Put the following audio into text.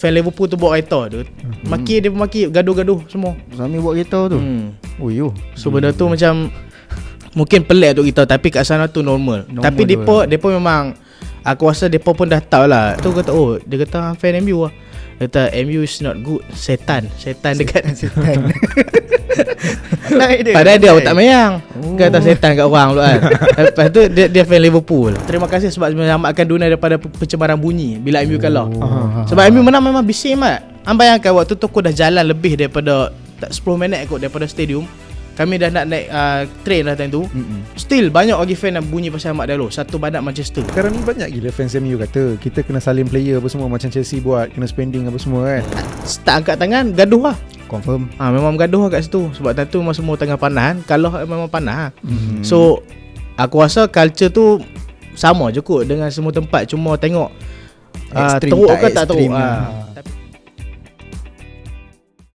fan Liverpool tu bawa kereta tu. Maki dia maki, gaduh-gaduh semua. Sami buat kereta tu. Oh yo. So benda tu macam mungkin pelik untuk kita, tapi kat sana tu normal tapi depa memang aku rasa depa pun dah tahu lah. Tu kata dia kata fan MU lah. Dia kata MU is not good. Setan dekat setan. Padahal dia tak mayang. Kata setan kat orang tu kan. Lepas tu dia fan Liverpool. Terima kasih sebab menyelamatkan dunia daripada pencemaran bunyi bila MU kalah. Sebab MU menang memang bising mat. Bayangkan waktu tu aku dah jalan lebih daripada 10 minit kot daripada stadium. Kami dah nak naik train dah time tu. Still banyak lagi fan yang bunyi pasal Ahmad Dalo. Satu badak Manchester. Sekarang ni banyak gila fans MU kata kita kena salin player apa semua, macam Chelsea buat, kena spending apa semua kan. Tak angkat tangan, gaduh lah. Confirm. Memang gaduh lah kat situ. Sebab time tu memang semua tengah panas kan. Kalau memang panas So aku rasa culture tu sama je kot dengan semua tempat. Cuma tengok teruk ke tak teruk.